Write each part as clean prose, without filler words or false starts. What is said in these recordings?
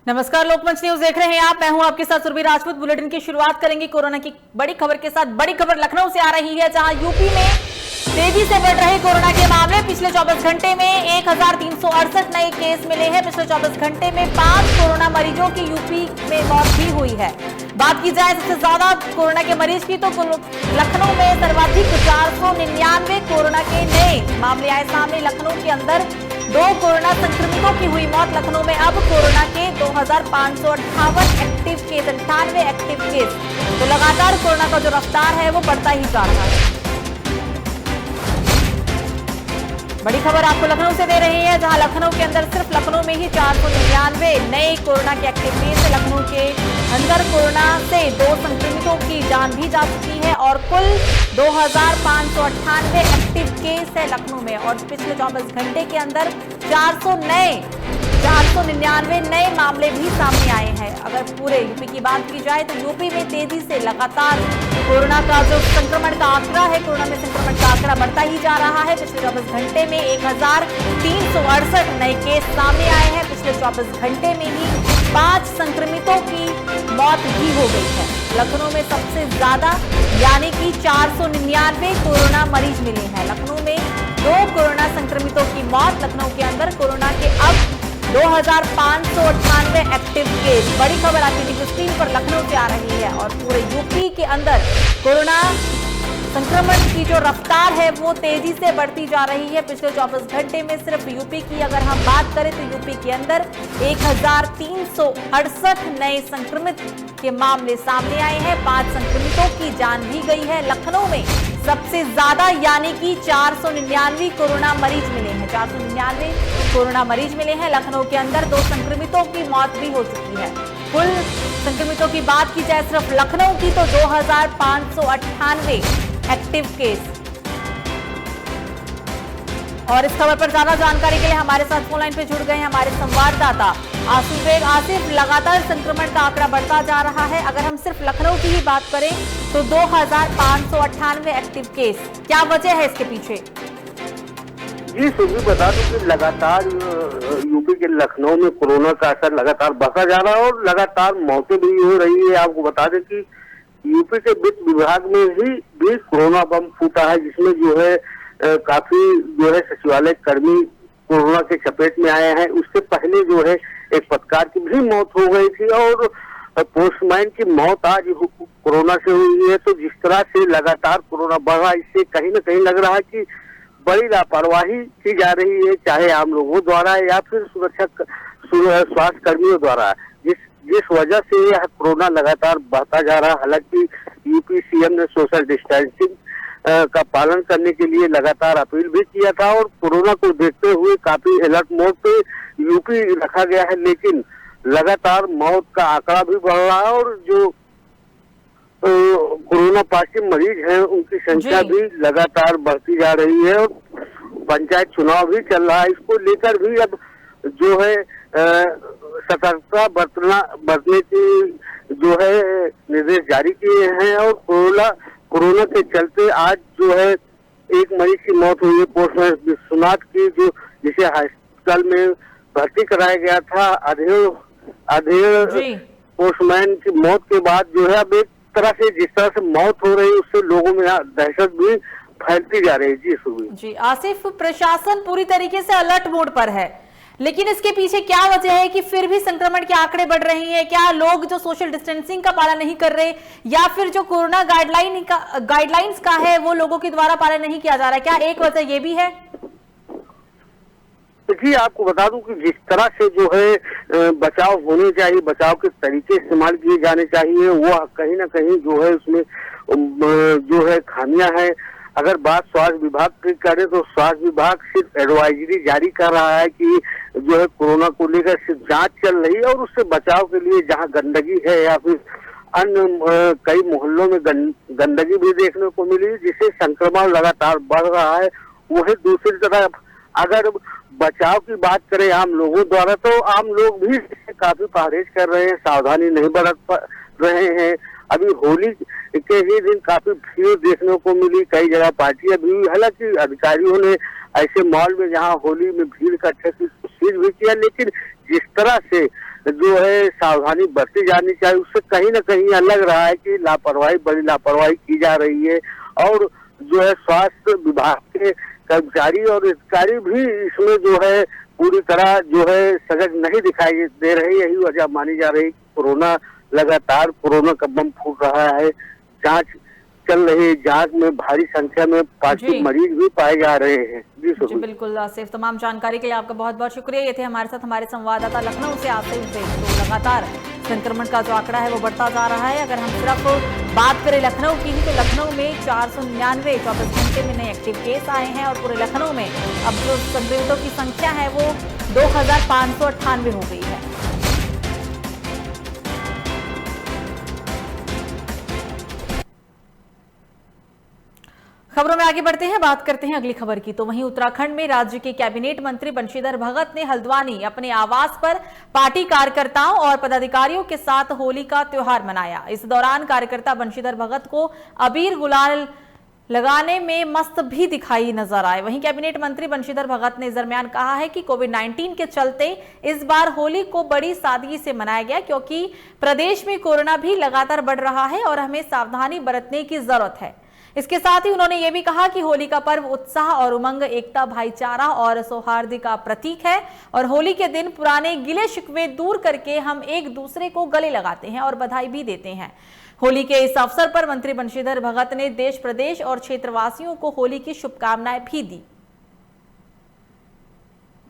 नमस्कार, लोकमंच न्यूज देख रहे हैं आप। मैं हूं आपके साथ सुरभि राजपूत। बुलेटिन की शुरुआत करेंगे कोरोना की बड़ी खबर के साथ। बड़ी खबर लखनऊ से आ रही है, जहां यूपी में तेजी से बढ़ रहे कोरोना के मामले। पिछले 24 घंटे में 1368 नए केस मिले हैं। पिछले 24 घंटे में 5 कोरोना मरीजों की यूपी में मौत भी हुई है। बात की जाए सबसे ज्यादा कोरोना के मरीज की, तो लखनऊ में सर्वाधिक 499 कोरोना के नए मामले आए सामने। लखनऊ के अंदर 2 कोरोना संक्रमितों की हुई मौत। लखनऊ में अब कोरोना के 2558 एक्टिव केस, 98 एक्टिव केस। तो लगातार कोरोना का जो रफ्तार है वो बढ़ता ही जा रहा है। बड़ी खबर आपको लखनऊ से दे रही है, जहां लखनऊ के अंदर सिर्फ लखनऊ में ही 499 नए कोरोना के एक्टिव केस है। लखनऊ के अंदर कोरोना से 2 संक्रमितों की जान भी जा चुकी है और कुल 2598 एक्टिव केस है लखनऊ में। और पिछले 24 घंटे के अंदर 499 नए मामले भी सामने आए हैं। अगर पूरे यूपी की बात की जाए तो यूपी में तेजी से लगातार कोरोना का जो संक्रमण का आंकड़ा है, कोरोना में संक्रमण का आंकड़ा बढ़ता ही जा रहा है। पिछले 24 घंटे में 1368 नए केस सामने आए हैं। पिछले 24 घंटे में ही 5 संक्रमितों की मौत भी हो गई है। लखनऊ में सबसे ज्यादा यानी कि 499 कोरोना मरीज मिले हैं। लखनऊ में 2 कोरोना संक्रमितों की मौत। लखनऊ के अंदर कोरोना के अब 2598 एक्टिव केस। बड़ी खबर आपकी टीवी स्क्रीन पर लखनऊ से आ रही है। और पूरे यूपी के अंदर कोरोना संक्रमण की जो रफ्तार है वो तेजी से बढ़ती जा रही है। पिछले 24 घंटे में सिर्फ यूपी की अगर हम बात करें तो यूपी के अंदर 1368 नए संक्रमित के मामले सामने आए हैं। 5 संक्रमितों की जान भी गई है। लखनऊ में सबसे ज्यादा यानी कि 499 कोरोना मरीज मिले हैं। 499 कोरोना मरीज मिले हैं। लखनऊ के अंदर 2 संक्रमितों की मौत भी हो चुकी है। कुल संक्रमितों की बात की जाए सिर्फ लखनऊ की तो 2598 एक्टिव केस। और इस खबर पर ज्यादा जानकारी के लिए हमारे साथ फोन लाइन पे जुड़ गए हैं हमारे संवाददाता आसिफ। लगातार संक्रमण का आंकड़ा बढ़ता जा रहा है। अगर हम सिर्फ लखनऊ की ही बात करें तो 2598 एक्टिव केस। क्या वजह है इसके पीछे? जी सुबह बता दूं कि लगातार यूपी के लखनऊ में कोरोना का असर लगातार बढ़ता जा रहा है और लगातार मौतें भी हो रही है। आपको बता दें कि यूपी के वित्त विभाग में भी कोरोना बम फूटा है, जिसमें जो है काफी जो है सचिवालय कर्मी कोरोना के चपेट में आए हैं। उससे पहले जो है एक पत्रकार की भी मौत हो गई थी और पोस्टमैन की मौत आज कोरोना से हुई है। तो जिस तरह से लगातार कोरोना बढ़ रहा है, इससे कहीं ना कहीं लग रहा है कि बड़ी लापरवाही की जा रही है, चाहे आम लोगों द्वारा या फिर स्वास्थ्य कर्मियों द्वारा, जिस वजह से यह कोरोना लगातार बढ़ता जा रहा है। हालांकि यूपी सीएम ने सोशल डिस्टेंसिंग का पालन करने के लिए लगातार अपील भी किया था और कोरोना को देखते हुए काफी अलर्ट मोड पे यूपी रखा गया है। लेकिन लगातार मौत का आंकड़ा भी बढ़ रहा है और जो कोरोना पॉजिटिव मरीज हैं उनकी संख्या भी लगातार बढ़ती जा रही है। और पंचायत चुनाव भी चल रहा है, इसको लेकर भी अब जो है सतर्कता बरतने की जो है निर्देश जारी किए हैं। और कोरोना के चलते आज जो है एक मरीज की मौत हुई है, पोस्टमैन विश्वनाथ की, जो जिसे हॉस्पिटल में भर्ती कराया गया था। अधेड़ पोस्टमैन की मौत के बाद जो है अब एक तरह से जिस तरह से मौत हो रही है उससे लोगों में दहशत भी फैलती जा रही है। जी सुबह जी आसिफ, प्रशासन पूरी तरीके से अलर्ट मोड पर है, लेकिन इसके पीछे क्या वजह है कि फिर भी संक्रमण के आंकड़े बढ़ रहे हैं? क्या लोग जो सोशल डिस्टेंसिंग का पालन नहीं कर रहे, या फिर जो कोरोना गाइडलाइंस का है वो लोगों के द्वारा पालन नहीं किया जा रहा है? क्या एक वजह ये भी है? जी आपको बता दूं कि जिस तरह से जो है बचाव होने चाहिए, बचाव के तरीके इस्तेमाल किए जाने चाहिए, वो कहीं ना कहीं जो है उसमें जो है खामियां हैं। अगर बात स्वास्थ्य विभाग की करें तो स्वास्थ्य विभाग सिर्फ एडवाइजरी जारी कर रहा है कि जो है कोरोना को लेकर सिर्फ जांच चल रही है और उससे बचाव के लिए जहां गंदगी है या फिर अन्य कई मोहल्लों में गंदगी भी देखने को मिली, जिससे संक्रमण लगातार बढ़ रहा है। वही दूसरी तरफ अगर बचाव की बात करें आम लोगों द्वारा तो आम लोग भी काफी परहेज कर रहे हैं, सावधानी नहीं बरत रहे हैं। अभी होली के ही दिन काफी भीड़ देखने को मिली, कई जगह पार्टियां भी हुई। हालांकि अधिकारियों ने ऐसे मॉल में जहां होली में भीड़ का सीज भी किया, लेकिन जिस तरह से जो है सावधानी बरती जानी चाहिए। उससे कहीं ना कहीं यह लग रहा है कि लापरवाही, बड़ी लापरवाही की जा रही है और जो है स्वास्थ्य विभाग के कर्मचारी और अधिकारी भी इसमें जो है पूरी तरह जो है सजग नहीं दिखाई दे रहे। यही वजह मानी जा रही है। कोरोना लगातार कोरोना का बम फूट रहा है। जांच चल रही है, जांच में भारी संख्या में पॉजिटिव मरीज भी पाए जा रहे हैं। जी बिल्कुल आसिफ, तमाम जानकारी के लिए आपका बहुत बहुत शुक्रिया। ये थे हमारे साथ हमारे संवाददाता लखनऊ से आसिफ बेग। तो लगातार संक्रमण का जो आंकड़ा है वो बढ़ता जा रहा है। अगर हम सिर्फ बात करें लखनऊ की ही, तो लखनऊ में 499 24 घंटे में नए एक्टिव केस आए हैं और पूरे लखनऊ में अब जो संक्रमितों की संख्या है वो 2598 हो गई है। खबरों में आगे बढ़ते हैं, बात करते हैं अगली खबर की। तो वहीं उत्तराखंड में राज्य के कैबिनेट मंत्री बंशीधर भगत ने हल्द्वानी अपने आवास पर पार्टी कार्यकर्ताओं और पदाधिकारियों के साथ होली का त्योहार मनाया। इस दौरान कार्यकर्ता बंशीधर भगत को अबीर गुलाल लगाने में मस्त भी दिखाई नजर आए। वहीं कैबिनेट मंत्री बंशीधर भगत ने इस दरमियान कहा है कि कोविड-19 के चलते इस बार होली को बड़ी सादगी से मनाया गया, क्योंकि प्रदेश में कोरोना भी लगातार बढ़ रहा है और हमें सावधानी बरतने की जरूरत है। इसके साथ ही उन्होंने ये भी कहा कि होली का पर्व उत्साह और उमंग, एकता, भाईचारा और सौहार्द का प्रतीक है और होली के दिन पुराने गिले शिकवे दूर करके हम एक दूसरे को गले लगाते हैं और बधाई भी देते हैं। होली के इस अवसर पर मंत्री बंशीधर भगत ने देश प्रदेश और क्षेत्रवासियों को होली की शुभकामनाएं भी दी।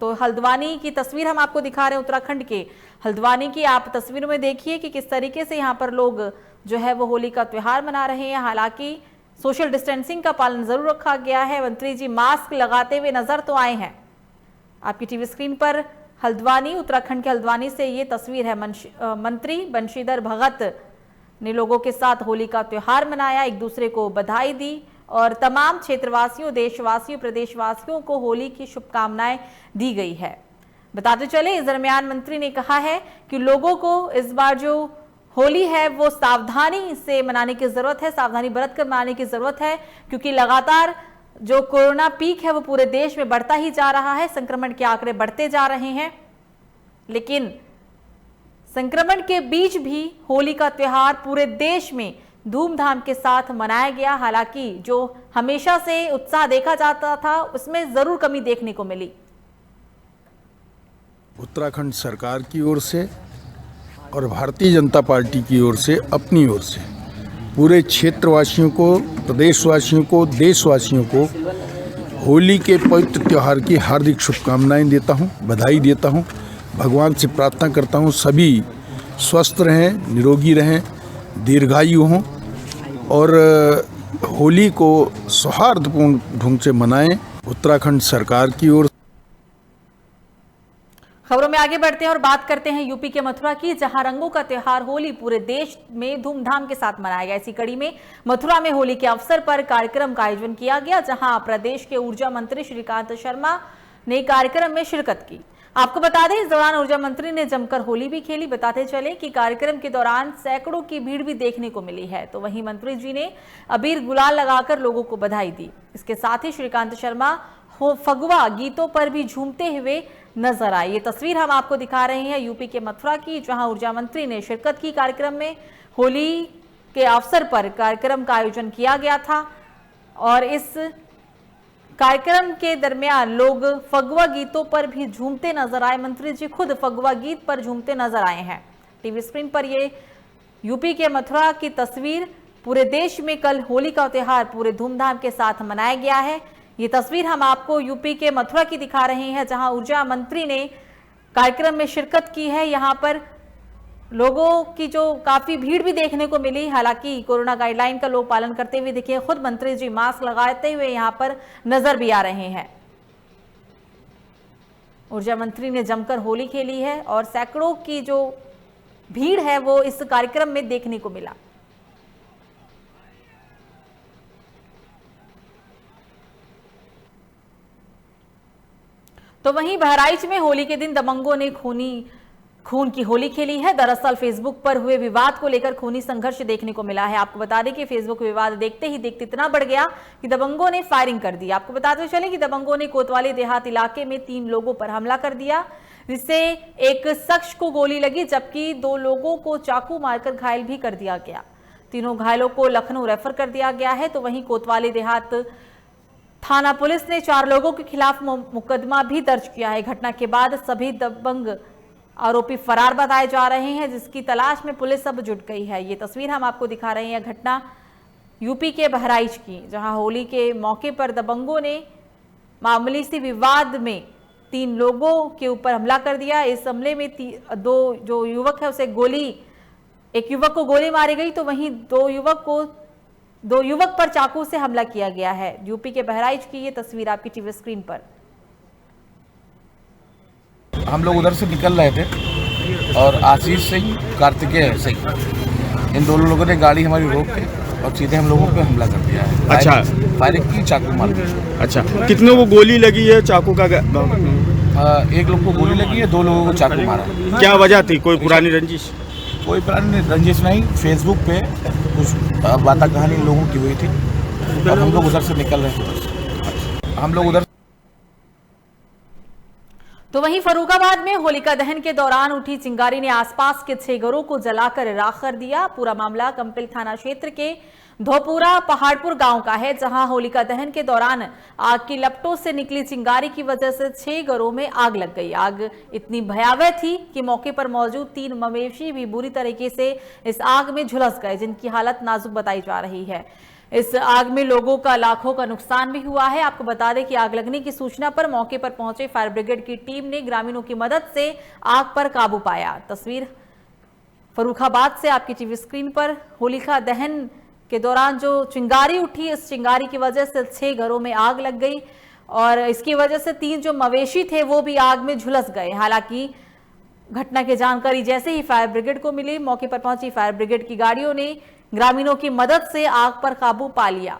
तो हल्द्वानी की तस्वीर हम आपको दिखा रहे हैं, उत्तराखंड के हल्द्वानी की। आप तस्वीरों में देखिए कि किस तरीके से यहाँ पर लोग जो है वो होली का त्योहार मना रहे हैं। हालांकि सोशल डिस्टेंसिंग का पालन जरूर रखा गया है। मंत्री जी मास्क लगाते हुए नजर तो आए हैं। आपकी टीवी स्क्रीन पर हल्द्वानी, उत्तराखंड के हल्द्वानी से ये तस्वीर है। मंत्री बंशीधर भगत ने लोगों के साथ होली का त्योहार मनाया, एक दूसरे को बधाई दी और तमाम क्षेत्रवासियों, देशवासियों, प्रदेशवासियों को होली की शुभकामनाएं दी गई है। बताते चले, इस दरमियान मंत्री ने कहा है कि लोगों को इस बार जो होली है वो सावधानी से मनाने की जरूरत है, सावधानी बरत कर मनाने की जरूरत है, क्योंकि लगातार जो कोरोना पीक है वो पूरे देश में बढ़ता ही जा रहा है। संक्रमण के आंकड़े बढ़ते जा रहे हैं, लेकिन संक्रमण के बीच भी होली का त्योहार पूरे देश में धूमधाम के साथ मनाया गया। हालांकि जो हमेशा से उत्साह देखा जाता था उसमें जरूर कमी देखने को मिली। उत्तराखंड सरकार की ओर से और भारतीय जनता पार्टी की ओर से, अपनी ओर से पूरे क्षेत्रवासियों को, प्रदेशवासियों को, देशवासियों को होली के पवित्र त्यौहार की हार्दिक शुभकामनाएं देता हूं, बधाई देता हूं। भगवान से प्रार्थना करता हूं सभी स्वस्थ रहें, निरोगी रहें, दीर्घायु हों और होली को सौहार्दपूर्ण ढंग से मनाएं। उत्तराखंड सरकार की ओर। खबरों में आगे बढ़ते हैं और बात करते हैं यूपी के मथुरा की, जहां रंगों का त्योहार होली पूरे देश में धूमधाम के साथ मनाया गया। इसी कड़ी में मथुरा में होली के अवसर पर कार्यक्रम का आयोजन किया गया, जहां प्रदेश के ऊर्जा मंत्री श्रीकांत शर्मा ने कार्यक्रम में शिरकत की। आपको बता दें, इस दौरान ऊर्जा मंत्री ने जमकर होली भी खेली। बताते चले कि कार्यक्रम के दौरान सैकड़ों की भीड़ भी देखने को मिली है। तो वहीं मंत्री जी ने अबीर गुलाल लगाकर लोगों को बधाई दी। इसके साथ ही श्रीकांत शर्मा फगुआ गीतों पर भी झूमते हुए नजर आए। ये तस्वीर हम आपको दिखा रहे हैं यूपी के मथुरा की, जहां ऊर्जा मंत्री ने शिरकत की कार्यक्रम में। होली के अवसर पर कार्यक्रम का आयोजन किया गया था और इस कार्यक्रम के दरमियान लोग फगुआ गीतों पर भी झूमते नजर आए। मंत्री जी खुद फगुआ गीत पर झूमते नजर आए हैं। टीवी स्क्रीन पर ये यूपी के मथुरा की तस्वीर। पूरे देश में कल होली का त्योहार पूरे धूमधाम के साथ मनाया गया है। ये तस्वीर हम आपको यूपी के मथुरा की दिखा रहे हैं, जहां ऊर्जा मंत्री ने कार्यक्रम में शिरकत की है। यहां पर लोगों की जो काफी भीड़ भी देखने को मिली। हालांकि कोरोना गाइडलाइन का लोग पालन करते हुए दिखे। खुद मंत्री जी मास्क लगाते हुए यहां पर नजर भी आ रहे हैं। ऊर्जा मंत्री ने जमकर होली खेली है और सैकड़ों की जो भीड़ है वो इस कार्यक्रम में देखने को मिला। तो वहीं बहराइच में होली के दिन दबंगों ने खून की होली खेली है। दरअसल फेसबुक पर हुए विवाद को लेकर खूनी संघर्ष देखने को मिला है। आपको बता दें कि फेसबुक विवाद देखते ही देखते इतना बढ़ गया कि दबंगों ने फायरिंग कर दी। आपको बताते चले कि दबंगों ने कोतवाली देहात इलाके में 3 लोगों पर हमला कर दिया। जिससे एक शख्स को गोली लगी, जबकि 2 लोगों को चाकू मारकर घायल भी कर दिया गया। तीनों घायलों को लखनऊ रेफर कर दिया गया है। तो वहीं कोतवाली देहात थाना पुलिस ने 4 लोगों के खिलाफ मुकदमा भी दर्ज किया है। घटना के बाद सभी दबंग आरोपी फरार बताए जा रहे हैं, जिसकी तलाश में पुलिस अब जुट गई है। ये तस्वीर हम आपको दिखा रहे हैं घटना यूपी के बहराइच की, जहां होली के मौके पर दबंगों ने मामूली सी विवाद में 3 लोगों के ऊपर हमला कर दिया। इस हमले में 2 जो युवक है उसे एक युवक को गोली मारी गई, तो वहीं 2 युवक पर चाकू से हमला किया गया है। यूपी के बहराइच की ये तस्वीर आपकी टीवी स्क्रीन पर। हम लोग उधर से निकल रहे थे और आशीष सिंह, कार्तिकेय सिंह, इन दोनों लोगों ने गाड़ी हमारी रोक के और सीधे हम लोगों पे हमला कर दिया है। अच्छा, फायरिंग की, चाकू मार दी। अच्छा, कितनों को गोली लगी है? चाकू का एक लोग को गोली लगी है, 2 लोगों को चाकू मारा है। क्या वजह थी? कोई पुरानी रंजिश? कोई पुरानी रंजिश नहीं, फेसबुक पे कुछ बातें कहानी लोगों की हुई थी। अब हम लोग उधर से निकल रहे थे, हम लोग उधर। तो वहीं फर्रुखाबाद में होलिका दहन के दौरान उठी चिंगारी ने आसपास के 6 घरों को जलाकर राख कर दिया। पूरा मामला कंपिल थाना क्षेत्र के धोपुरा पहाड़पुर गांव का है, जहां होलिका दहन के दौरान आग की लपटों से निकली चिंगारी की वजह से 6 घरों में आग लग गई। आग इतनी भयावह थी कि मौके पर मौजूद 3 मवेशी भी बुरी तरीके से इस आग में झुलस गए, जिनकी हालत नाजुक बताई जा रही है। इस आग में लोगों का लाखों का नुकसान भी हुआ है। आपको बता दें कि आग लगने की सूचना पर मौके पर पहुंचे फायर ब्रिगेड की टीम ने ग्रामीणों की मदद से आग पर काबू पाया। तस्वीर फर्रुखाबाद से आपकी टीवी स्क्रीन पर। होलिका दहन के दौरान जो चिंगारी उठी, इस चिंगारी की वजह से 6 घरों में आग लग गई और इसकी वजह से 3 जो मवेशी थे वो भी आग में झुलस गए। हालांकि घटना की जानकारी जैसे ही फायर ब्रिगेड को मिली, मौके पर पहुंची फायर ब्रिगेड की गाड़ियों ने ग्रामीणों की मदद से आग पर काबू पा लिया।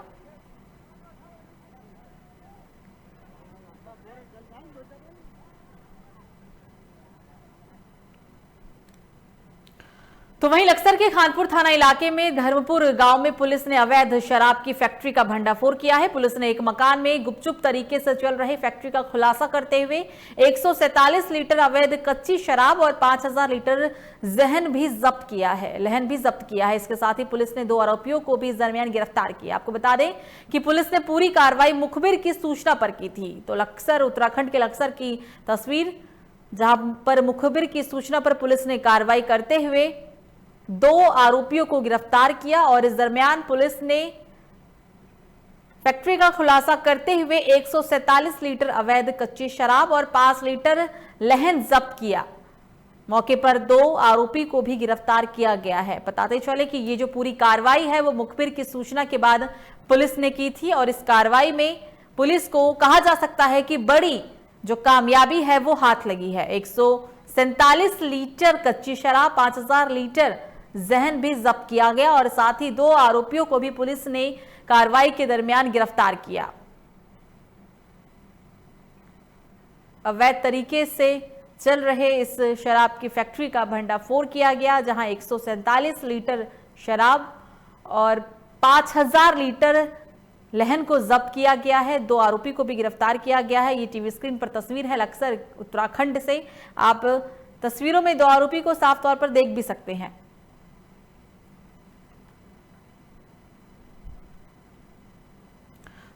तो वहीं लक्सर के खानपुर थाना इलाके में धर्मपुर गांव में पुलिस ने अवैध शराब की फैक्ट्री का भंडाफोड़ किया है। पुलिस ने एक मकान में गुपचुप तरीके से चल रही फैक्ट्री का खुलासा करते हुए 147 लीटर अवैध कच्ची शराब और 5000 लीटर लहन भी जब्त किया है। इसके साथ ही पुलिस ने 2 आरोपियों को भी इस दरमियान गिरफ्तार किया। आपको बता दें कि पुलिस ने पूरी कार्रवाई मुखबिर की सूचना पर की थी। तो लक्सर, उत्तराखंड के लक्सर की तस्वीर, जहां पर मुखबिर की सूचना पर पुलिस ने कार्रवाई करते हुए 2 आरोपियों को गिरफ्तार किया और इस दरमियान पुलिस ने फैक्ट्री का खुलासा करते हुए 147 लीटर अवैध कच्ची शराब और 5 लीटर लहन जब्त किया। मौके पर 2 आरोपी को भी गिरफ्तार किया गया है। बताते चले कि ये जो पूरी कार्रवाई है वो मुखबिर की सूचना के बाद पुलिस ने की थी और इस कार्रवाई में पुलिस को कहा जा सकता है कि बड़ी जो कामयाबी है वो हाथ लगी है। 147 लीटर कच्ची शराब, 5000 लीटर जहन भी जब्त किया गया और साथ ही 2 आरोपियों को भी पुलिस ने कार्रवाई के दरमियान गिरफ्तार किया। अवैध तरीके से चल रहे इस शराब की फैक्ट्री का भंडाफोड़ किया गया, जहां 147 लीटर शराब और 5000 लीटर लहन को जब्त किया गया है। 2 आरोपी को भी गिरफ्तार किया गया है। ये टीवी स्क्रीन पर तस्वीर है लक्सर उत्तराखंड से। आप तस्वीरों में 2 आरोपी को साफ तौर पर देख भी सकते हैं।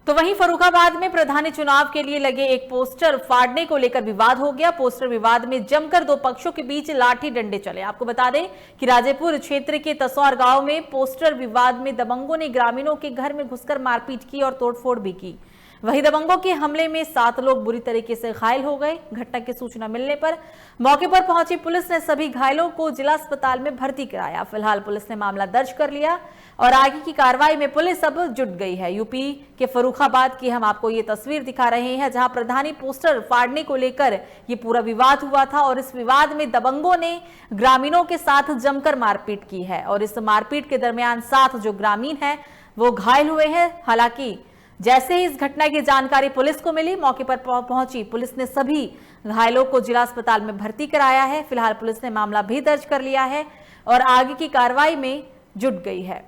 तो वहीं फर्रुखाबाद में प्रधानी चुनाव के लिए लगे एक पोस्टर फाड़ने को लेकर विवाद हो गया। पोस्टर विवाद में जमकर 2 पक्षों के बीच लाठी डंडे चले। आपको बता दें कि राजेपुर क्षेत्र के तसौर गांव में पोस्टर विवाद में दबंगों ने ग्रामीणों के घर में घुसकर मारपीट की और तोड़फोड़ भी की। वहीं दबंगों के हमले में 7 लोग बुरी तरीके से घायल हो गए। घटना की सूचना मिलने पर मौके पर पहुंची पुलिस ने सभी घायलों को जिला अस्पताल में भर्ती कराया। फिलहाल पुलिस ने मामला दर्ज कर लिया और आगे की कार्रवाई में पुलिस अब जुट गई है। यूपी के फर्रुखाबाद की हम आपको ये तस्वीर दिखा रहे हैं, जहां प्रधानी पोस्टर फाड़ने को लेकर ये पूरा विवाद हुआ था और इस विवाद में दबंगों ने ग्रामीणों के साथ जमकर मारपीट की है और इस मारपीट के दरमियान 7 जो ग्रामीण हैं वो घायल हुए हैं। हालांकि जैसे ही इस घटना की जानकारी पुलिस को मिली, मौके पर पहुंची पुलिस ने सभी घायलों को जिला अस्पताल में भर्ती कराया है। फिलहाल पुलिस ने मामला भी दर्ज कर लिया है और आगे की कार्रवाई में जुट गई है।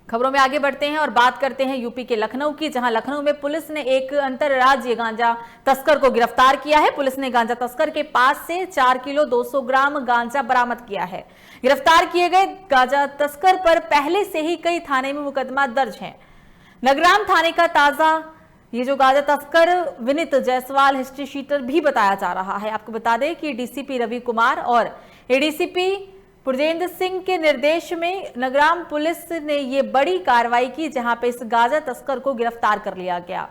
खबरों में आगे बढ़ते हैं और बात करते हैं यूपी के लखनऊ की, जहां लखनऊ में पुलिस ने एक अंतरराज्यीय गांजा तस्कर को गिरफ्तार किया है। पुलिस ने गांजा तस्कर के पास से 4 किलो 200 ग्राम गांजा बरामद किया है। गिरफ्तार किए गए गांजा तस्कर पर पहले से ही कई थाने में मुकदमा दर्ज है। नगराम थाने का ताजा ये जो गांजा तस्कर विनीत जायसवाल हिस्ट्री शीटर भी बताया जा रहा है। आपको बता दें कि डीसीपी रवि कुमार और एडीसीपी पुरजेंद्र सिंह के निर्देश में नगराम पुलिस ने ये बड़ी कार्रवाई की, जहां पे इस गांजा तस्कर को गिरफ्तार कर लिया गया।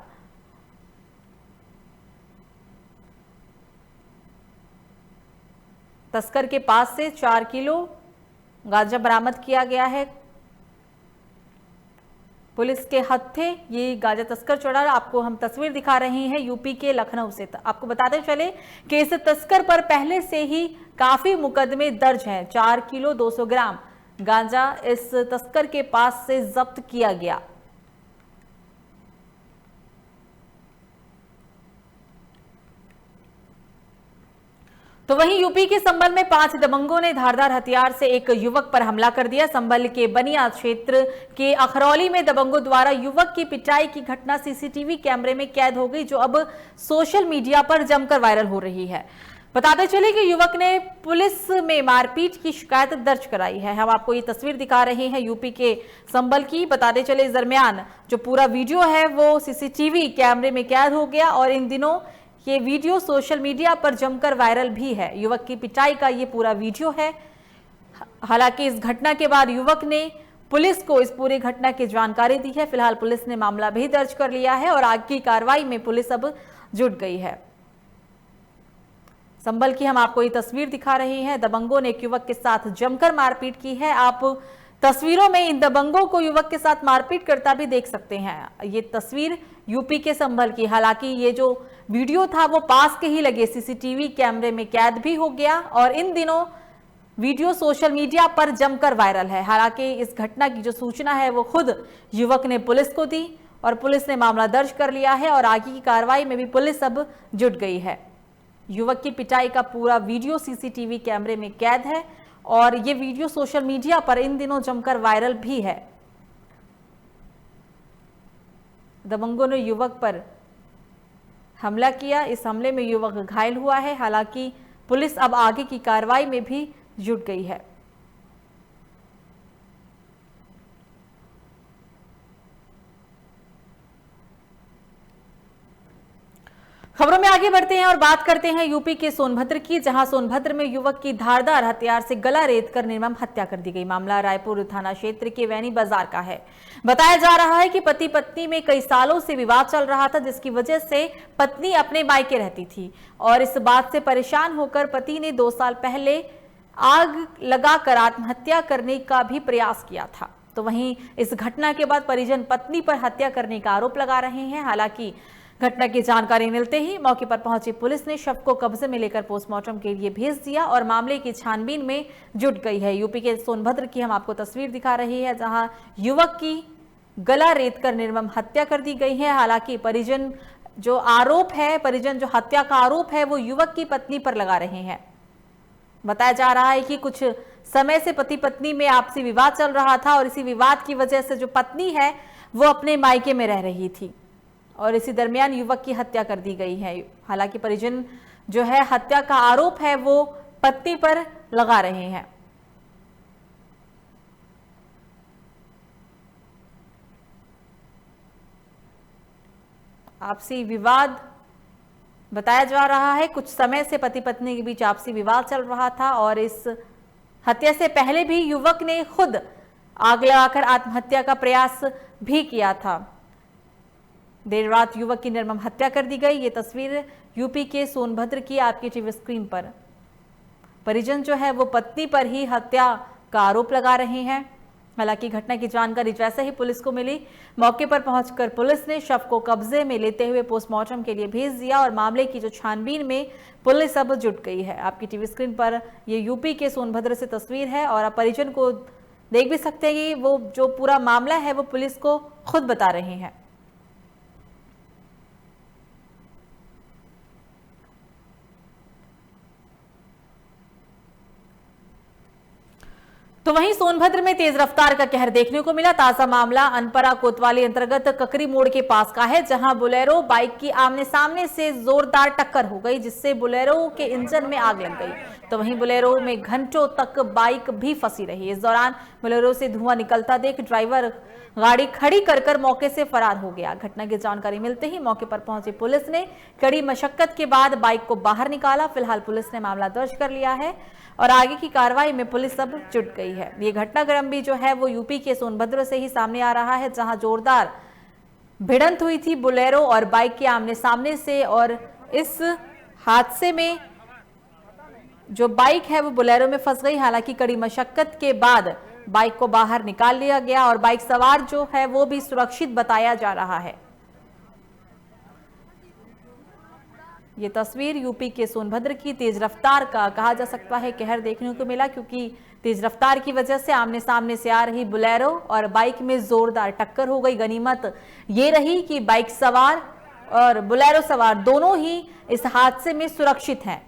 तस्कर के पास से 4 किलो गांजा बरामद किया गया है। पुलिस के हत्थे ये गांजा तस्कर चढ़ा। आपको हम तस्वीर दिखा रहे हैं यूपी के लखनऊ से। आपको बताते चले कि इस तस्कर पर पहले से ही काफी मुकदमे दर्ज हैं। 4 किलो 200 ग्राम गांजा इस तस्कर के पास से जब्त किया गया। तो वहीं यूपी के संभल में 5 दबंगों ने धारदार हथियार से एक युवक पर हमला कर दिया। संभल के बनिया क्षेत्र के अखरौली में दबंगों द्वारा युवक की पिटाई की घटना सीसीटीवी कैमरे में कैद हो गई, जो अब सोशल मीडिया पर जमकर वायरल हो रही है। बताते चले कि युवक ने पुलिस में मारपीट की शिकायत दर्ज कराई है। हम आपको ये तस्वीर दिखा रहे हैं यूपी के संभल की। बताते चले इस दरमियान जो पूरा वीडियो है वो सीसीटीवी कैमरे में कैद हो गया और इन दिनों ये वीडियो सोशल मीडिया पर जमकर वायरल भी है। युवक की पिटाई का ये पूरा वीडियो है। हालांकि इस घटना के बाद युवक ने पुलिस को इस पूरी घटना की जानकारी दी है। फिलहाल पुलिस ने मामला भी दर्ज कर लिया है और आगे की कार्रवाई में पुलिस अब जुट गई है। संभल की हम आपको ये तस्वीर दिखा रहे हैं। दबंगों ने एक युवक के साथ जमकर मारपीट की है। आप तस्वीरों में इन दबंगों को युवक के साथ मारपीट करता भी देख सकते हैं। ये तस्वीर यूपी के संभल की। हालांकि ये जो वीडियो था वो पास के ही लगे सीसीटीवी कैमरे में कैद भी हो गया और इन दिनों वीडियो सोशल मीडिया पर जमकर वायरल है। हालांकि इस घटना की जो सूचना है वो खुद युवक ने पुलिस को दी और पुलिस ने मामला दर्ज कर लिया है और आगे की कार्रवाई में भी पुलिस अब जुट गई है। युवक की पिटाई का पूरा वीडियो सीसीटीवी कैमरे में कैद है और ये वीडियो सोशल मीडिया पर इन दिनों जमकर वायरल भी है। दबंगों ने युवक पर हमला किया। इस हमले में युवक घायल हुआ है। हालांकि पुलिस अब आगे की कार्रवाई में भी जुट गई है। खबरों में आगे बढ़ते हैं और बात करते हैं यूपी के सोनभद्र की, जहां सोनभद्र में युवक की धारदार हथियार से गला रेतकर निर्मम हत्या कर दी गई। मामला रायपुर थाना क्षेत्र के वैनी बाजार का है। बताया जा रहा है कि पति पत्नी में कई सालों से विवाद चल रहा था, जिसकी वजह से पत्नी अपने मायके रहती थी और इस बात से परेशान होकर पति ने 2 साल पहले आग लगाकर आत्महत्या करने का भी प्रयास किया था। तो वहीं इस घटना के बाद परिजन पत्नी पर हत्या करने का आरोप लगा रहे हैं। हालांकि घटना की जानकारी मिलते ही मौके पर पहुंची पुलिस ने शव को कब्जे में लेकर पोस्टमार्टम के लिए भेज दिया और मामले की छानबीन में जुट गई है। यूपी के सोनभद्र की हम आपको तस्वीर दिखा रही है, जहां युवक की गला रेतकर निर्मम हत्या कर दी गई है। हालांकि परिजन जो हत्या का आरोप है वो युवक की पत्नी पर लगा रहे हैं। बताया जा रहा है कि कुछ समय से पति पत्नी में आपसी विवाद चल रहा था और इसी विवाद की वजह से जो पत्नी है वो अपने मायके में रह रही थी और इसी दरमियान युवक की हत्या कर दी गई है। हालांकि परिजन जो है हत्या का आरोप है वो पत्नी पर लगा रहे हैं। आपसी विवाद बताया जा रहा है, कुछ समय से पति पत्नी के बीच आपसी विवाद चल रहा था और इस हत्या से पहले भी युवक ने खुद आग लगाकर आत्महत्या का प्रयास भी किया था। देर रात युवक की निर्मम हत्या कर दी गई। ये तस्वीर यूपी के सोनभद्र की आपकी टीवी स्क्रीन पर। परिजन जो है वो पत्नी पर ही हत्या का आरोप लगा रहे हैं। हालांकि घटना की जानकारी जैसे ही पुलिस को मिली, मौके पर पहुंचकर पुलिस ने शव को कब्जे में लेते हुए पोस्टमार्टम के लिए भेज दिया और मामले की जो छानबीन में पुलिस अब जुट गई है। आपकी टीवी स्क्रीन पर ये यूपी के सोनभद्र से तस्वीर है और आप परिजन को देख भी सकते हैं कि वो जो पूरा मामला है वो पुलिस को खुद बता रहे हैं। तो वहीं सोनभद्र में तेज रफ्तार का कहर देखने को मिला। ताजा मामला अनपरा कोतवाली अंतर्गत ककरी मोड़ के पास का है, जहां बोलेरो बाइक की आमने सामने से जोरदार टक्कर हो गई, जिससे बोलेरो के इंजन में आग लग गई। तो वहीं बोलेरो में घंटों तक बाइक भी फंसी रही। इस दौरान बोलेरो से धुआं निकलता देख ड्राइवर गाड़ी खड़ी कर मौके से फरार हो गया। घटना की जानकारी मिलते ही मौके पर पहुंची पुलिस ने कड़ी मशक्कत के बाद बाइक को बाहर निकाला। फिलहाल पुलिस ने मामला दर्ज कर लिया है और आगे की कार्रवाई में पुलिस अब जुट गई है। ये घटनाक्रम भी जो है वो यूपी के सोनभद्र से ही सामने आ रहा है, जहां जोरदार भिड़ंत हुई थी बोलेरो और बाइक के आमने सामने से। और इस हादसे में जो बाइक है वो बोलेरो में फंस गई। हालांकि कड़ी मशक्कत के बाद बाइक को बाहर निकाल लिया गया और बाइक सवार जो है वो भी सुरक्षित बताया जा रहा है। ये तस्वीर यूपी के सोनभद्र की तेज रफ्तार का कहा जा सकता है कहर देखने को मिला, क्योंकि तेज रफ्तार की वजह से आमने सामने से आ रही बोलेरो और बाइक में जोरदार टक्कर हो गई। गनीमत ये रही कि बाइक सवार और बोलेरो सवार दोनों ही इस हादसे में सुरक्षित हैं।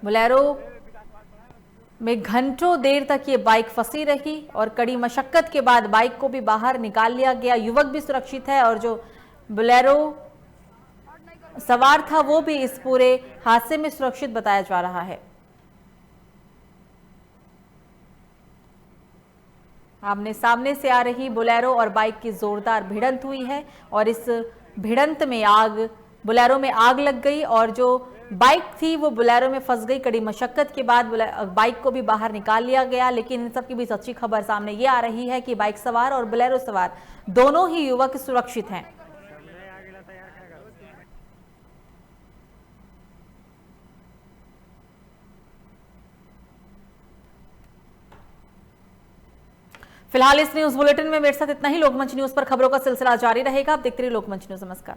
बोलेरो में घंटों देर तक ये बाइक फंसी रही और कड़ी मशक्कत के बाद बाइक को भी बाहर निकाल लिया गया। युवक भी सुरक्षित है और जो बोलेरो सवार था वो भी इस पूरे हादसे में सुरक्षित बताया जा रहा है। आमने सामने से आ रही बोलेरो और बाइक की जोरदार भिड़ंत हुई है और इस भिड़ंत में बोलेरो में आग लग गई और जो बाइक थी वो बोलेरो में फंस गई। कड़ी मशक्कत के बाद बाइक को भी बाहर निकाल लिया गया। लेकिन इन सब की बीच अच्छी खबर सामने ये आ रही है कि बाइक सवार और बोलेरो सवार दोनों ही युवक सुरक्षित हैं। फिलहाल इस न्यूज बुलेटिन में मेरे साथ इतना ही। लोकमंच न्यूज पर खबरों का सिलसिला जारी रहेगा। आप देखते रहिए लोकमंच न्यूज। नमस्कार।